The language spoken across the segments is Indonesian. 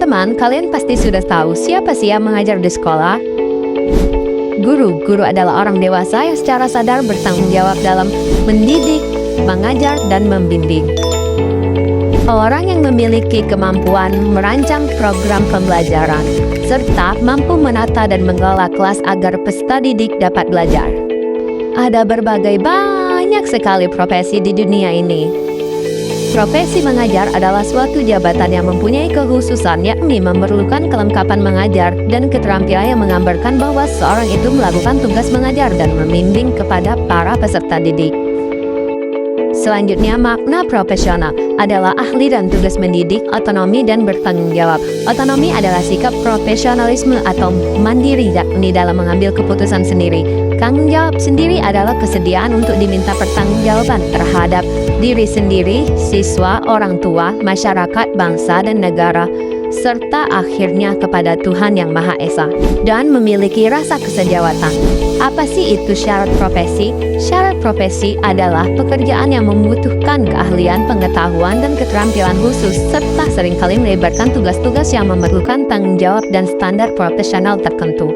Teman-teman, kalian pasti sudah tahu siapa sih yang mengajar di sekolah? Guru. Guru adalah orang dewasa yang secara sadar bertanggung jawab dalam mendidik, mengajar, dan membimbing. Orang yang memiliki kemampuan merancang program pembelajaran, serta mampu menata dan mengelola kelas agar peserta didik dapat belajar. Ada banyak sekali profesi di dunia ini. Profesi mengajar adalah suatu jabatan yang mempunyai kekhususan, yakni memerlukan kelengkapan mengajar dan keterampilan yang menggambarkan bahwa seorang itu melakukan tugas mengajar dan membimbing kepada para peserta didik. Selanjutnya, makna profesional adalah ahli dan tugas mendidik, otonomi dan bertanggung jawab. Otonomi adalah sikap profesionalisme atau mandiri, yakni dalam mengambil keputusan sendiri. Tanggung jawab sendiri adalah kesediaan untuk diminta pertanggungjawaban terhadap diri sendiri, siswa, orang tua, masyarakat, bangsa, dan negara, serta akhirnya kepada Tuhan Yang Maha Esa, dan memiliki rasa kesejawatan. Apa sih itu syarat profesi? Syarat profesi adalah pekerjaan yang membutuhkan keahlian, pengetahuan, dan keterampilan khusus, serta seringkali melibatkan tugas-tugas yang memerlukan tanggung jawab dan standar profesional tertentu.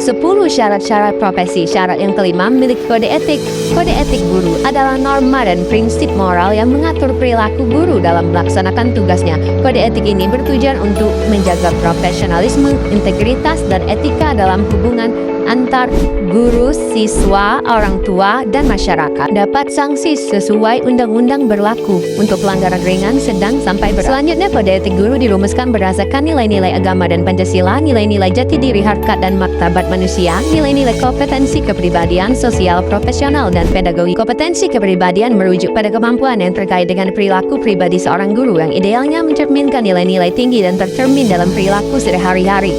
10 syarat-syarat profesi. Syarat yang kelima, memiliki kode etik. Kode etik guru adalah norma dan prinsip moral yang mengatur perilaku guru dalam melaksanakan tugasnya. Kode etik ini bertujuan untuk menjaga profesionalisme, integritas, dan etika dalam hubungan antar guru, siswa, orang tua, dan masyarakat. Dapat sanksi sesuai undang-undang berlaku untuk pelanggaran ringan, sedang, sampai berat. Selanjutnya, kode etik guru dirumuskan berdasarkan nilai-nilai agama dan Pancasila, nilai-nilai jati diri, harkat dan martabat manusia, nilai-nilai kompetensi kepribadian, sosial, profesional, dan pedagogi. Kompetensi kepribadian merujuk pada kemampuan yang terkait dengan perilaku pribadi seorang guru yang idealnya mencerminkan nilai-nilai tinggi dan tercermin dalam perilaku sehari-hari.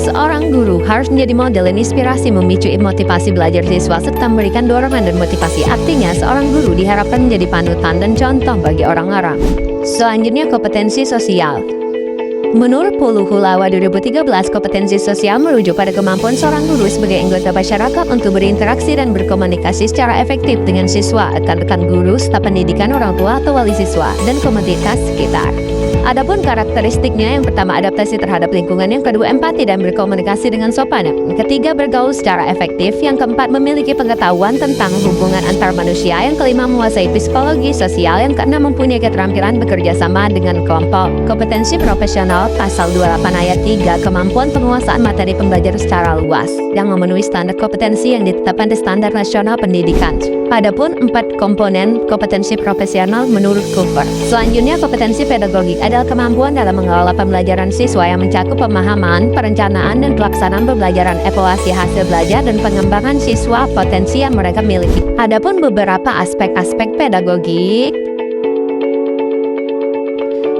Seorang guru harus menjadi model dan inspirasi, memicu motivasi belajar siswa, serta memberikan dorongan dan motivasi. Artinya, seorang guru diharapkan menjadi panutan dan contoh bagi orang-orang. Selanjutnya, kompetensi sosial. Menurut Pulau Hulawa 2013, kompetensi sosial merujuk pada kemampuan seorang guru sebagai anggota masyarakat untuk berinteraksi dan berkomunikasi secara efektif dengan siswa, rekan-rekan guru, staf pendidikan, orang tua atau wali siswa, dan komunitas sekitar. Adapun karakteristiknya, yang pertama adaptasi terhadap lingkungan, yang kedua empati dan berkomunikasi dengan sopan, yang ketiga bergaul secara efektif, yang keempat memiliki pengetahuan tentang hubungan antar manusia, yang kelima menguasai psikologi sosial, yang keenam mempunyai keterampilan bekerja sama dengan kelompok. Kompetensi profesional pasal 28 ayat 3, kemampuan penguasaan materi pembelajaran secara luas yang memenuhi standar kompetensi yang ditetapkan di Standar Nasional Pendidikan. Adapun 4 komponen kompetensi profesional menurut Cooper. Selanjutnya, kompetensi pedagogik adalah kemampuan dalam mengelola pembelajaran siswa yang mencakup pemahaman, perencanaan, dan pelaksanaan pembelajaran, evaluasi hasil belajar, dan pengembangan siswa potensi yang mereka miliki. Adapun beberapa aspek-aspek pedagogik,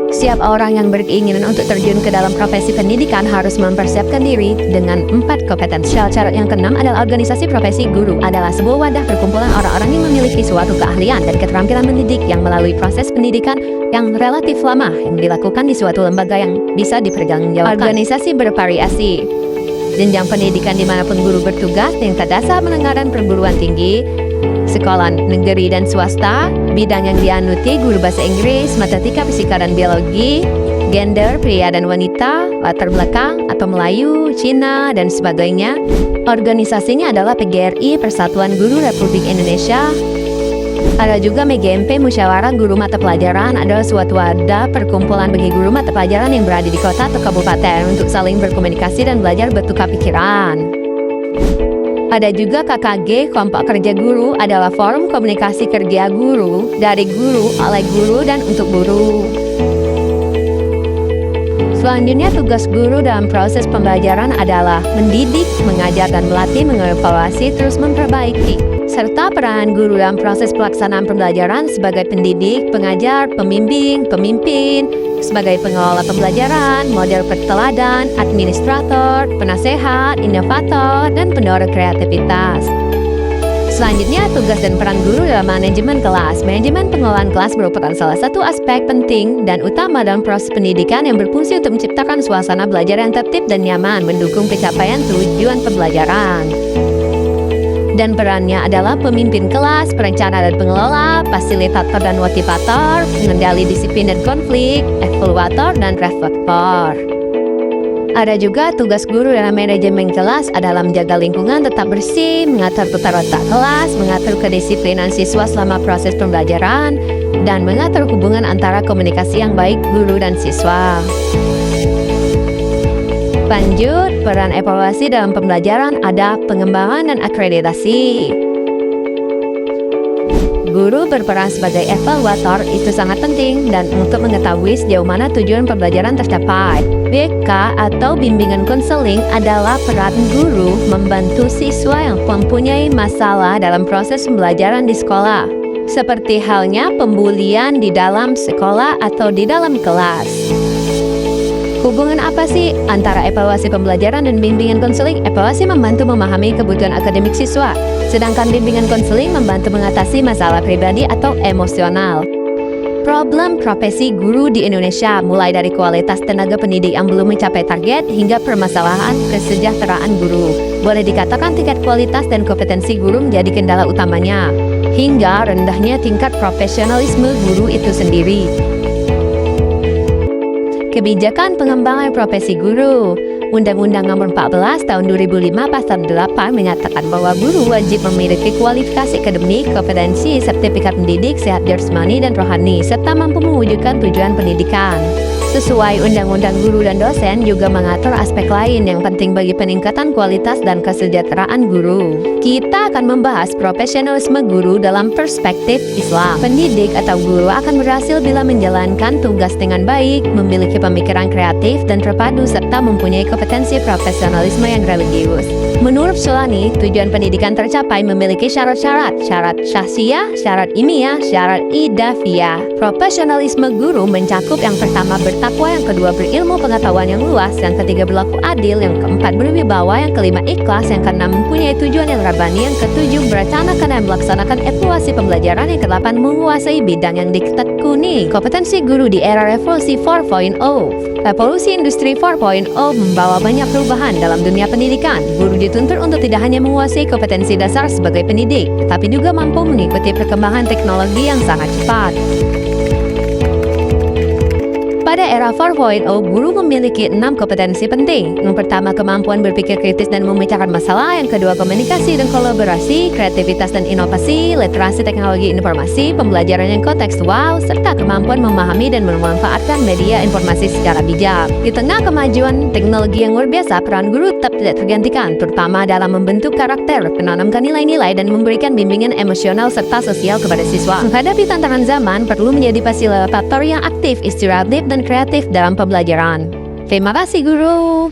setiap orang yang berkeinginan untuk terjun ke dalam profesi pendidikan harus mempersiapkan diri dengan 4 kompetensi. Syarat yang keenam adalah organisasi profesi guru adalah sebuah wadah perkumpulan orang-orang yang memiliki suatu keahlian dan keterampilan mendidik yang melalui proses pendidikan yang relatif lama yang dilakukan di suatu lembaga yang bisa dipertanggungjawabkan. Organisasi bervariasi. Jenjang pendidikan dimanapun guru bertugas, tingkat dasar, menengah, dan perguruan tinggi, sekolah negeri dan swasta, bidang yang dianuti guru bahasa Inggris, matematika, fisika, dan biologi, gender, pria dan wanita, latar belakang atau Melayu, Cina, dan sebagainya. Organisasinya adalah PGRI, Persatuan Guru Republik Indonesia. Ada juga MGMP, Musyawarah Guru Mata Pelajaran, adalah suatu wadah perkumpulan bagi guru mata pelajaran yang berada di kota atau kabupaten untuk saling berkomunikasi dan belajar bertukar pikiran. Ada juga KKG, Kelompok Kerja Guru, adalah forum komunikasi kerja guru, dari guru, oleh guru, dan untuk guru. Selanjutnya, tugas guru dalam proses pembelajaran adalah mendidik, mengajar, dan melatih, mengevaluasi, terus memperbaiki, serta peranan guru dalam proses pelaksanaan pembelajaran sebagai pendidik, pengajar, pembimbing, pemimpin, sebagai pengelola pembelajaran, model perteladan, administrator, penasehat, inovator, dan pendorong kreativitas. Selanjutnya, tugas dan peran guru dalam manajemen kelas. Manajemen pengelolaan kelas merupakan salah satu aspek penting dan utama dalam proses pendidikan yang berfungsi untuk menciptakan suasana belajar yang tertib dan nyaman, mendukung pencapaian tujuan pembelajaran. dan perannya adalah pemimpin kelas, perencana dan pengelola, fasilitator dan motivator, pengendali disiplin dan konflik, evaluator dan reflektor. Ada juga tugas guru dalam manajemen kelas adalah menjaga lingkungan tetap bersih, mengatur tata letak kelas, mengatur kedisiplinan siswa selama proses pembelajaran, dan mengatur hubungan antara komunikasi yang baik guru dan siswa. Lanjut, peran evaluasi dalam pembelajaran ada pengembangan dan akreditasi. Guru berperan sebagai evaluator itu sangat penting dan untuk mengetahui sejauh mana tujuan pembelajaran tercapai. BK atau bimbingan konseling adalah peran guru membantu siswa yang mempunyai masalah dalam proses pembelajaran di sekolah, seperti halnya pembulian di dalam sekolah atau di dalam kelas. Hubungan apa sih antara evaluasi pembelajaran dan bimbingan konseling? Evaluasi membantu memahami kebutuhan akademik siswa, sedangkan bimbingan konseling membantu mengatasi masalah pribadi atau emosional. Problem profesi guru di Indonesia mulai dari kualitas tenaga pendidik yang belum mencapai target hingga permasalahan kesejahteraan guru. Boleh dikatakan tingkat kualitas dan kompetensi guru menjadi kendala utamanya, hingga rendahnya tingkat profesionalisme guru itu sendiri. Kebijakan pengembangan profesi guru. Undang-Undang Nomor 14 Tahun 2005 Pasal 8 mengatakan bahwa guru wajib memiliki kualifikasi akademik, kompetensi, sertifikat pendidik, sehat jasmani dan rohani, serta mampu mewujudkan tujuan pendidikan. Sesuai Undang-Undang Guru dan Dosen juga mengatur aspek lain yang penting bagi peningkatan kualitas dan kesejahteraan guru. Kita akan membahas profesionalisme guru dalam perspektif Islam. Pendidik atau guru akan berhasil bila menjalankan tugas dengan baik, memiliki pemikiran kreatif dan terpadu, serta mempunyai kompetensi profesionalisme yang religius. Menurut Sulani, tujuan pendidikan tercapai memiliki syarat-syarat, syarat syahsiah, syarat ilmiah, syarat idafiyah. Profesionalisme guru mencakup yang pertama bertakwa, yang kedua berilmu pengetahuan yang luas, yang ketiga berlaku adil, yang keempat berwibawa, yang kelima ikhlas, yang keenam mempunyai tujuan yang rabani, yang ketujuh berencanakan dan melaksanakan evaluasi pembelajaran, yang kedelapan menguasai bidang yang ditekuni. Kompetensi guru di era revolusi 4.0. Revolusi industri 4.0 membawa banyak perubahan dalam dunia pendidikan. Guru dituntut untuk tidak hanya menguasai kompetensi dasar sebagai pendidik, tetapi juga mampu mengikuti perkembangan teknologi yang sangat cepat. Pada era 4.0, guru memiliki 6 kompetensi penting. Yang pertama, kemampuan berpikir kritis dan memecahkan masalah. Yang kedua, komunikasi dan kolaborasi, kreativitas dan inovasi, literasi teknologi informasi, pembelajaran yang kontekstual, serta kemampuan memahami dan memanfaatkan media informasi secara bijak. Di tengah kemajuan teknologi yang luar biasa, peran guru tetap tidak tergantikan, terutama dalam membentuk karakter, menanamkan nilai-nilai, dan memberikan bimbingan emosional serta sosial kepada siswa. Menghadapi tantangan zaman, perlu menjadi fasilitator yang aktif, inspiratif, dan kreatif dalam pembelajaran. Terima kasih, Guru.